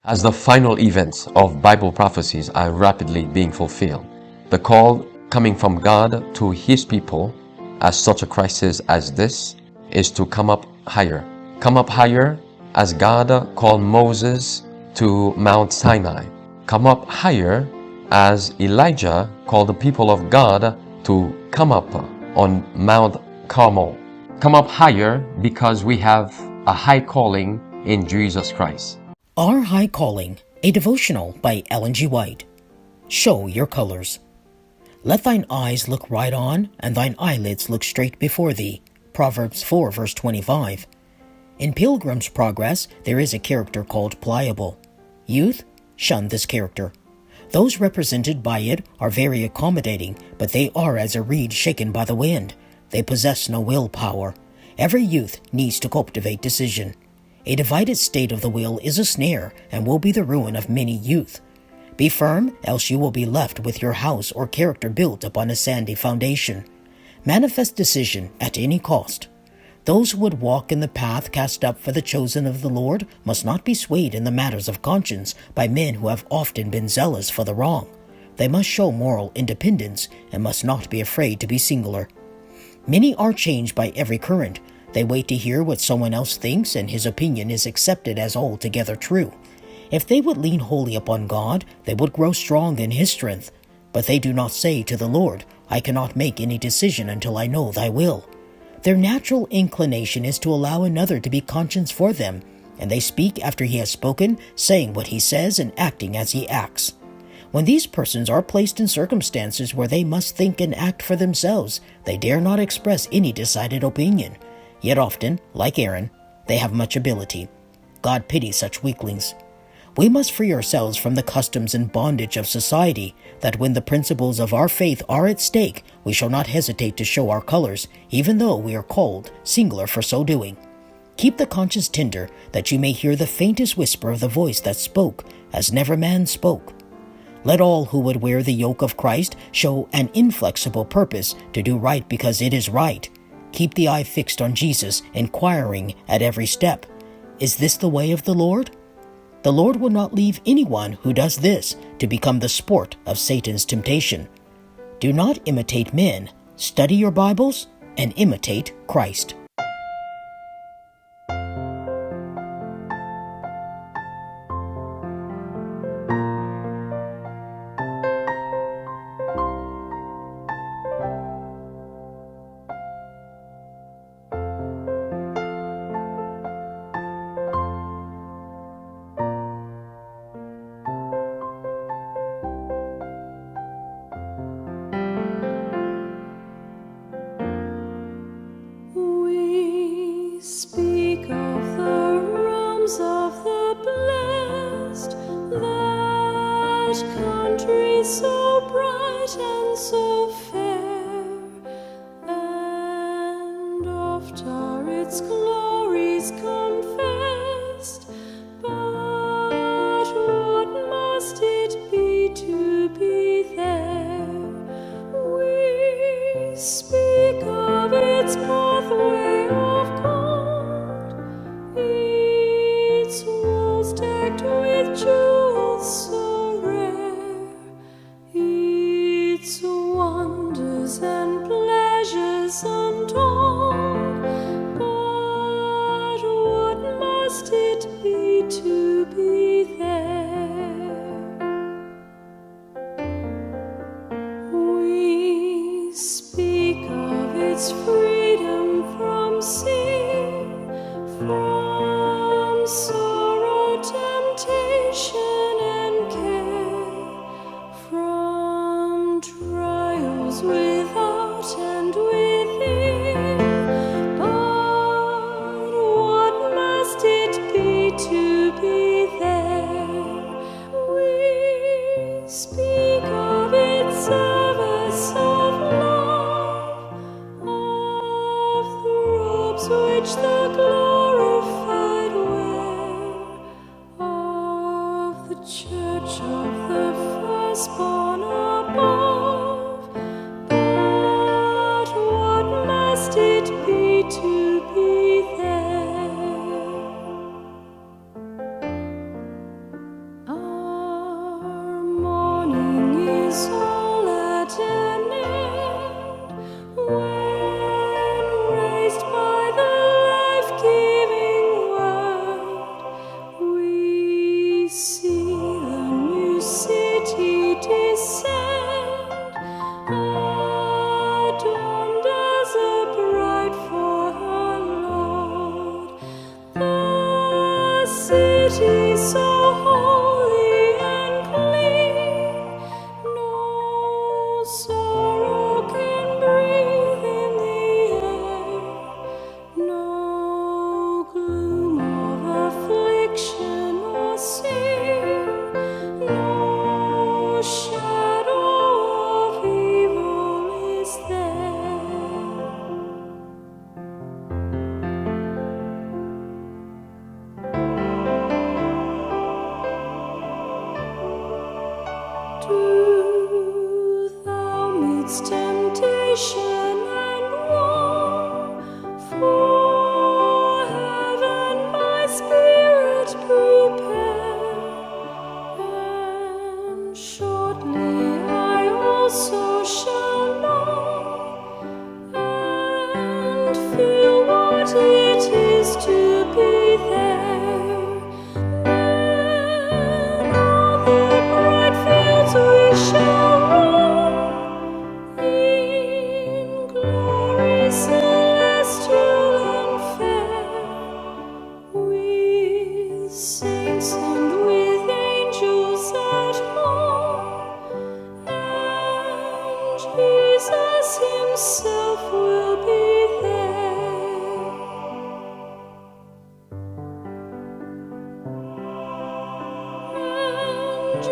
As the final events of Bible prophecies are rapidly being fulfilled, the call coming from God to His people at such a crisis as this is to come up higher. Come up higher as God called Moses to Mount Sinai. Come up higher as Elijah called the people of God to come up on Mount Carmel. Come up higher because we have a high calling in Jesus Christ. Our High Calling, a devotional by Ellen G. White. Show your colors. Let thine eyes look right on, and thine eyelids look straight before thee. Proverbs 4 verse 25. In Pilgrim's Progress, there is a character called Pliable. Youth, shun this character. Those represented by it are very accommodating, but they are as a reed shaken by the wind. They possess no willpower. Every youth needs to cultivate decision. A divided state of the will is a snare and will be the ruin of many youth. Be firm, else you will be left with your house or character built upon a sandy foundation. Manifest decision at any cost. Those who would walk in the path cast up for the chosen of the Lord must not be swayed in the matters of conscience by men who have often been zealous for the wrong. They must show moral independence and must not be afraid to be singular. Many are changed by every current. They wait to hear what someone else thinks, and his opinion is accepted as altogether true. If they would lean wholly upon God, they would grow strong in His strength. But they do not say to the Lord, I cannot make any decision until I know thy will. Their natural inclination is to allow another to be conscience for them, and they speak after he has spoken, saying what he says and acting as he acts. When these persons are placed in circumstances where they must think and act for themselves, they dare not express any decided opinion. Yet often, like Aaron, they have much ability. God pities such weaklings. We must free ourselves from the customs and bondage of society, that when the principles of our faith are at stake, we shall not hesitate to show our colors, even though we are called singular for so doing. Keep the conscience tender, that you may hear the faintest whisper of the voice that spoke, as never man spoke. Let all who would wear the yoke of Christ show an inflexible purpose to do right because it is right. Keep the eye fixed on Jesus, inquiring at every step, is this the way of the Lord? The Lord will not leave anyone who does this to become the sport of Satan's temptation. Do not imitate men. Study your Bibles and imitate Christ. Speak of the realms of the blest, that country so bright and so fair, and oft are its glories confessed. But what must it be to be there? We speak of its pathway of gold, its walls decked with jewels so rare, its wonders and pleasures untold. But what must it be to be there? We speak of its freedom from sin, from sorrow, temptation, and care, from trials without and within. But what must it be to be there? We speak of its service of love, of the robes which the glorified wear, of the church of the firstborn above. But what must it be to be there? soul at an end, when raised by the life-giving word, we see the new city descend, adorned as a bride for her Lord. The city so holy and clean, no sorrow can breathe in the air, no gloom of affliction or sin, no shadow of evil is there. Do thou midst temptation and war, for heaven my spirit prepare, and shortly I also shall know and feel what it is to be there. Then all the bright fields we shall roam, in glory celestial and fair, with saints and with angels at home, and Jesus himself will be there. And